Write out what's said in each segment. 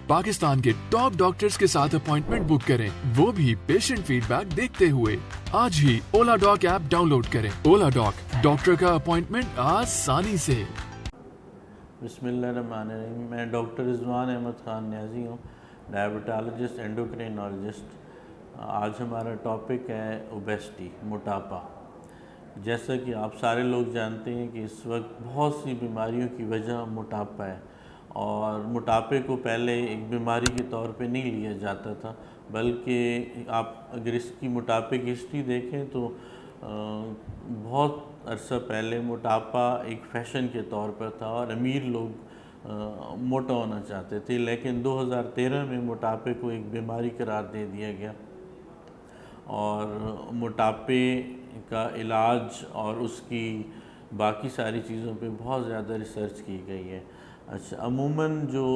पाकिस्तान के top doctors के साथ अपॉइंटमेंट बुक करें, वो भी पेशेंट फीडबैक देखते हुए। आज ही ओला डॉक ऐप डाउनलोड करें। ओला डॉक, डॉक्टर का अपॉइंटमेंट आसानी से। बिस्मिल्लाहिर्रहमानिर्रहीम। मैं डॉक्टर रिजवान अहमद ख़ान न्याज़ी हूँ, डायबिटोलॉजिस्ट, एंडोक्रिनोलॉजिस्ट। आज हमारा टॉपिक है ओबेसिटी, मोटापा। जैसा कि आप सारे लोग जानते हैं कि इस वक्त बहुत सी बीमारियों की वजह मोटापा है, और मोटापे को पहले एक बीमारी के तौर पे नहीं लिया जाता था, बल्कि आप अगर इसकी मोटापे की हिस्ट्री देखें तो बहुत अरसा पहले मोटापा एक फ़ैशन के तौर पर था और अमीर लोग मोटा होना चाहते थे। लेकिन 2013 में मोटापे को एक बीमारी करार दे दिया गया और मोटापे का इलाज और उसकी बाकी सारी चीज़ों पे बहुत ज़्यादा रिसर्च की गई है। अच्छा, अमूमन जो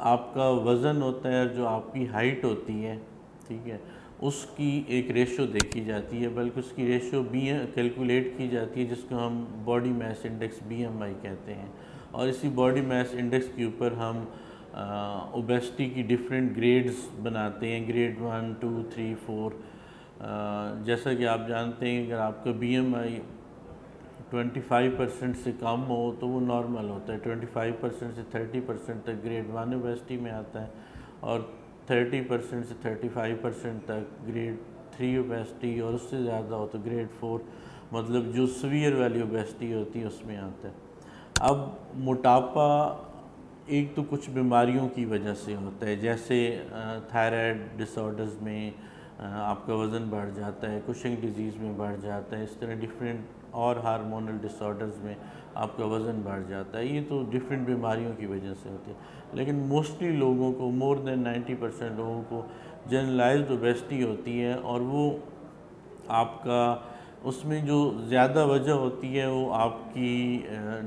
आपका वज़न होता है, जो आपकी हाइट होती है, ठीक है, उसकी एक रेशो देखी जाती है, बल्कि उसकी रेशो कैलकुलेट की जाती है, जिसको हम बॉडी मास इंडेक्स BMI कहते हैं। और इसी बॉडी मास इंडेक्स के ऊपर हम ओबेसिटी की डिफरेंट ग्रेड्स बनाते हैं, ग्रेड 1, 2, 3, 4। जैसा कि आप जानते हैं, अगर आपका BMI 25% से कम हो तो वो नॉर्मल होता है। 25% से 30% तक ग्रेड 1 ओबेसिटी में आता है, और 30% से 35% तक ग्रेड 3 ओबेसिटी, और उससे ज़्यादा हो तो ग्रेड 4, मतलब जो सीवियर वाली ओबेसिटी होती है, उसमें आता है। अब मोटापा एक तो कुछ बीमारियों की वजह से होता है, जैसे थायराइड डिसऑर्डर्स में आपका वज़न बढ़ जाता है, कुशिंग डिजीज़ में बढ़ जाता है, इस तरह डिफरेंट और हार्मोनल डिसऑर्डर्स में आपका वज़न बढ़ जाता है। ये तो डिफरेंट बीमारियों की वजह से होती है। लेकिन मोस्टली लोगों को, मोर देन 90% लोगों को जनरलाइज्ड ओबेसिटी होती है, और वो आपका उसमें जो ज़्यादा वजह होती है वो आपकी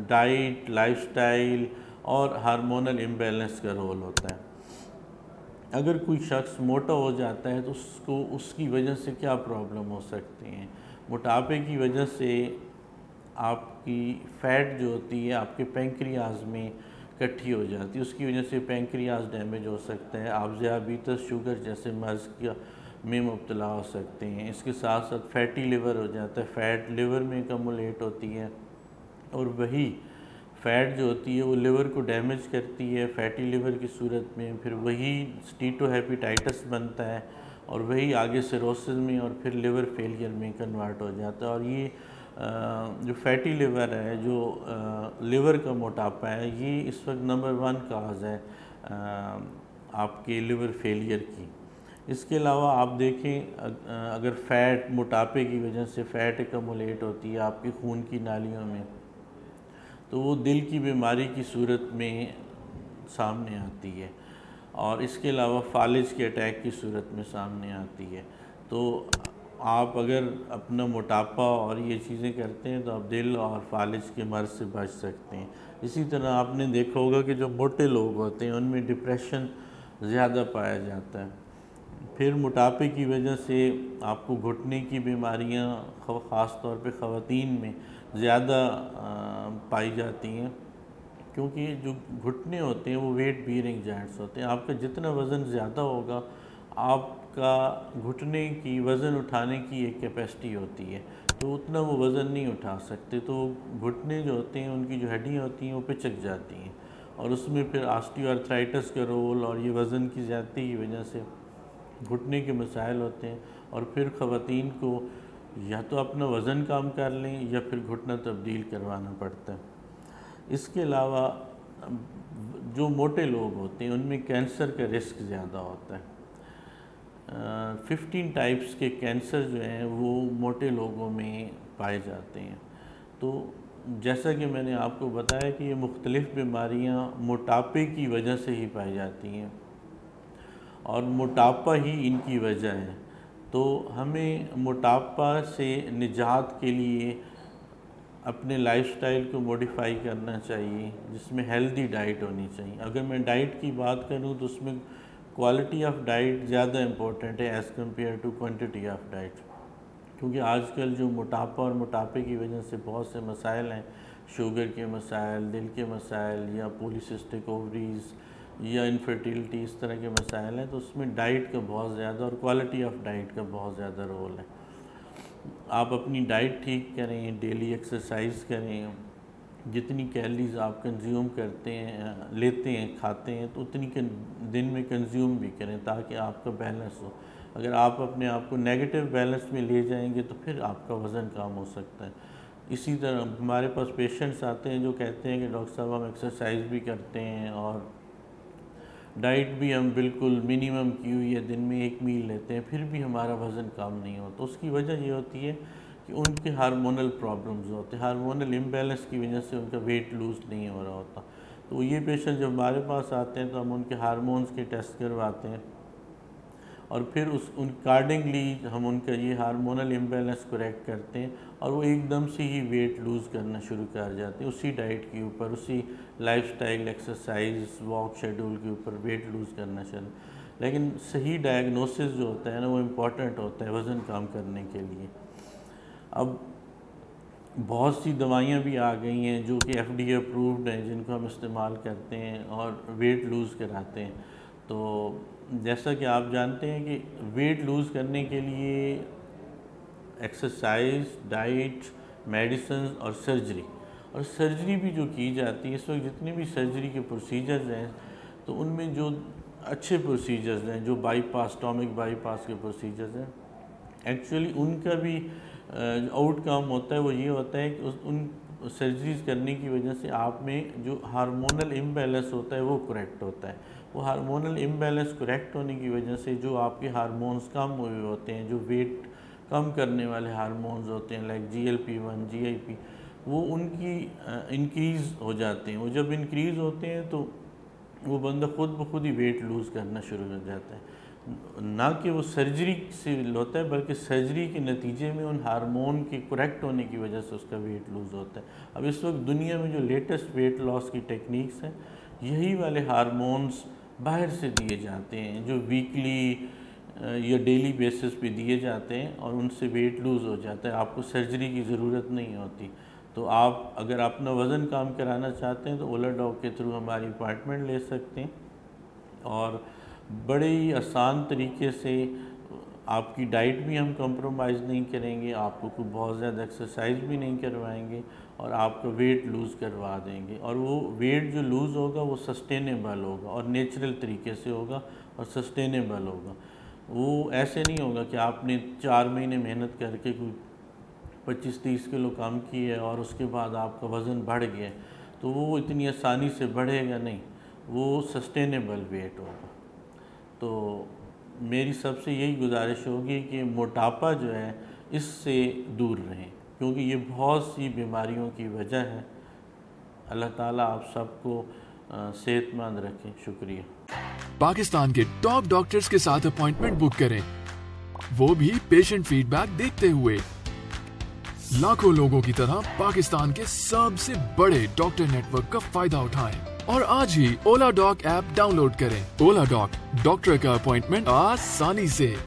डाइट, लाइफस्टाइल और हार्मोनल इम्बैलेंस का रोल होता है। अगर कोई शख्स मोटा हो जाता है तो उसको उसकी वजह से क्या प्रॉब्लम हो सकती हैं? मोटापे की वजह से आपकी फ़ैट जो होती है आपके पैंक्रियाज में इकट्ठी हो जाती है, उसकी वजह से पैंक्रियाज डैमेज हो सकता है। आप ज़ियाबीतस, शुगर जैसे मर्ज़ में मुब्तला हो सकते हैं। इसके साथ साथ फैटी लिवर हो जाता है, फ़ैट लिवर में कमुलेट होती है, और वही फ़ैट जो होती है वो लिवर को डैमेज करती है। फैटी लिवर की सूरत में फिर वही स्टीटोहेपेटाइटिस बनता है, और वही आगे सिरोसिस में और फिर लिवर फेलियर में कन्वर्ट हो जाता है। और ये जो फैटी लिवर है, जो लिवर का मोटापा है, ये इस वक्त नंबर 1 काज है आपके लिवर फेलियर की। इसके अलावा आप देखें, अगर फ़ैट, मोटापे की वजह से फ़ैट एकमुलेट होती है आपके खून की नालियों में, तो वो दिल की बीमारी की सूरत में सामने आती है, और इसके अलावा फालिज के अटैक की सूरत में सामने आती है। तो आप अगर अपना मोटापा और ये चीज़ें करते हैं तो आप दिल और फालिज के मर्ज़ से बच सकते हैं। इसी तरह आपने देखा होगा कि जो मोटे लोग होते हैं उनमें डिप्रेशन ज़्यादा पाया जाता है। फिर मोटापे की वजह से आपको घुटने की बीमारियां ख़ास तौर पे ख़वातीन में ज़्यादा पाई जाती हैं, क्योंकि जो घुटने होते हैं वो वेट बीयरिंग जॉइंट्स होते हैं। आपका जितना वज़न ज़्यादा होगा, आपका घुटने की वज़न उठाने की एक कैपेसिटी होती है, तो उतना वो वज़न नहीं उठा सकते। तो घुटने जो होते हैं, उनकी जो हड्डियाँ होती हैं वो पिचक जाती हैं, और उसमें फिर ऑस्टियोआर्थराइटिस का रोल और ये वज़न की ज़्यादती की वजह से घुटने के मसाइल होते हैं। और फिर ख़वातीन को या तो अपना वज़न कम कर लें या फिर घुटना तब्दील करवाना पड़ता है। इसके अलावा जो मोटे लोग होते हैं उनमें कैंसर का रिस्क ज़्यादा होता है। 15 टाइप्स के कैंसर जो हैं वो मोटे लोगों में पाए जाते हैं। तो जैसा कि मैंने आपको बताया कि ये मुख्तलिफ़ बीमारियां मोटापे की वजह से ही पाई जाती हैं, और मोटापा ही इनकी वजह है। तो हमें मोटापा से निजात के लिए अपने लाइफस्टाइल को मॉडिफाई करना चाहिए, जिसमें हेल्दी डाइट होनी चाहिए। अगर मैं डाइट की बात करूं तो उसमें क्वालिटी ऑफ डाइट ज़्यादा इम्पोर्टेंट है as compare to quantity of diet, क्योंकि आजकल जो मोटापा और मोटापे की वजह से बहुत से मसाइल हैं, शुगर के मसाइल, दिल के मसाइल, या पॉलीसिस्टिक ओवरीज़, یا انفرٹیلٹی، اس طرح کے مسائل ہیں، تو اس میں ڈائٹ کا بہت زیادہ اور کوالٹی آف ڈائٹ کا بہت زیادہ رول ہے۔ آپ اپنی ڈائٹ ٹھیک کریں، ڈیلی ایکسرسائز کریں، جتنی کیلریز آپ کنزیوم کرتے ہیں، لیتے ہیں، کھاتے ہیں، تو اتنی دن میں کنزیوم بھی کریں تاکہ آپ کا بیلنس ہو۔ اگر آپ اپنے آپ کو نیگیٹو بیلنس میں لے جائیں گے تو پھر آپ کا وزن کم ہو سکتا ہے۔ اسی طرح ہمارے پاس پیشنٹس آتے ہیں جو کہتے ہیں کہ ڈاکٹر صاحب ہم ایکسرسائز بھی کرتے ہیں اور ڈائٹ بھی ہم بالکل منیمم کی ہوئی ہے، دن میں 1 میل لیتے ہیں، پھر بھی ہمارا وزن کم نہیں ہوتا۔ اس کی وجہ یہ ہوتی ہے کہ ان کے ہارمونل پرابلمز ہوتے ہیں، ہارمونل امبیلنس کی وجہ سے ان کا ویٹ لوز نہیں ہو رہا ہوتا۔ تو یہ پیشنٹ جب ہمارے پاس آتے ہیں تو ہم ان کے ہارمونز کے ٹیسٹ کرواتے ہیں اور پھر ان اکارڈنگلی ہم ان کا یہ ہارمونل امبیلنس کریکٹ کرتے ہیں اور وہ ایک دم سے ہی ویٹ لوز کرنا شروع کر جاتے ہیں اسی ڈائٹ کے اوپر، اسی life style, exercise, walk schedule کے اوپر ویٹ لوز کرنا شروع۔ لیکن صحیح ڈائگنوسس جو ہوتا ہے نا وہ امپورٹنٹ ہوتا ہے وزن کم کرنے کے لیے۔ اب بہت سی دوائیاں بھی آ گئی ہیں جو کہ FDA اپرووڈ ہیں، جن کو ہم استعمال کرتے ہیں اور ویٹ لوز کراتے ہیں۔ تو جیسا کہ آپ جانتے ہیں کہ ویٹ لوز کرنے کے لیے ایکسرسائز، ڈائٹ، میڈیسنز اور سرجری بھی جو کی جاتی ہے، اس وقت جتنے بھی سرجری کے پروسیجرز ہیں تو ان میں جو اچھے پروسیجرز ہیں، جو اسٹامک بائی پاس کے پروسیجرز ہیں، ایکچولی ان کا بھی آؤٹ کم ہوتا ہے وہ یہ ہوتا ہے کہ ان سرجریز کرنے کی وجہ سے آپ میں جو ہارمونل امبیلنس ہوتا ہے وہ کریکٹ ہوتا ہے۔ وہ ہارمونل امبیلنس کریکٹ ہونے کی وجہ سے جو آپ کے ہارمونز کم ہوئے ہوتے ہیں، جو ویٹ کم کرنے والے ہارمونز ہوتے ہیں لائک GLP-1، GIP، وہ ان کی انکریز ہو جاتے ہیں۔ وہ جب انکریز ہوتے ہیں تو وہ بندہ خود بخود ہی ویٹ لوز کرنا شروع ہو جاتا ہے، نہ کہ وہ سرجری سے ہوتا ہے بلکہ سرجری کے نتیجے میں ان ہارمون کے کریکٹ ہونے کی وجہ سے اس کا ویٹ لوز ہوتا ہے۔ اب اس وقت دنیا میں جو لیٹسٹ ویٹ لاس کی ٹیکنیکس ہیں، یہی والے ہارمونز باہر سے دیے جاتے ہیں جو ویکلی یا ڈیلی بیسس پہ دیے جاتے ہیں اور ان سے ویٹ لوز ہو جاتا ہے، آپ کو سرجری کی ضرورت نہیں ہوتی۔ تو آپ اگر اپنا وزن کم کرانا چاہتے ہیں تو اولا ڈاک کے تھرو ہماری اپائنٹمنٹ لے سکتے ہیں اور بڑے ہی آسان طریقے سے آپ کی ڈائٹ بھی ہم کمپرومائز نہیں کریں گے، آپ کو کوئی بہت زیادہ ایکسرسائز بھی نہیں کروائیں گے اور آپ کا ویٹ لوز کروا دیں گے، اور وہ ویٹ جو لوز ہوگا وہ سسٹینیبل ہوگا اور نیچرل طریقے سے ہوگا اور سسٹینیبل ہوگا۔ وہ ایسے نہیں ہوگا کہ آپ نے 4 مہینے محنت کر کے کوئی 25-30 کلو کم کی ہے اور اس کے بعد آپ کا وزن بڑھ گیا ہے، تو وہ اتنی آسانی سے بڑھے گا نہیں، وہ سسٹینیبل ویٹ ہوگا۔ تو میری سب سے یہی گزارش ہوگی کہ موٹاپا جو ہے اس سے دور رہیں، کیونکہ یہ بہت سی بیماریوں کی وجہ ہے۔ اللہ تعالیٰ آپ سب کو صحت مند رکھیں۔ شکریہ۔ پاکستان کے ٹاپ ڈاکٹرز کے ساتھ اپوائنٹمنٹ بک کریں، وہ بھی پیشنٹ فیڈ بیک دیکھتے ہوئے۔ لاکھوں لوگوں کی طرح پاکستان کے سب سے بڑے ڈاکٹر نیٹ ورک کا فائدہ اٹھائیں اور آج ہی اولا ڈاک ایپ ڈاؤن لوڈ کریں۔ اولا ڈاک، ڈاکٹر کا اپوائنٹمنٹ آسانی سے۔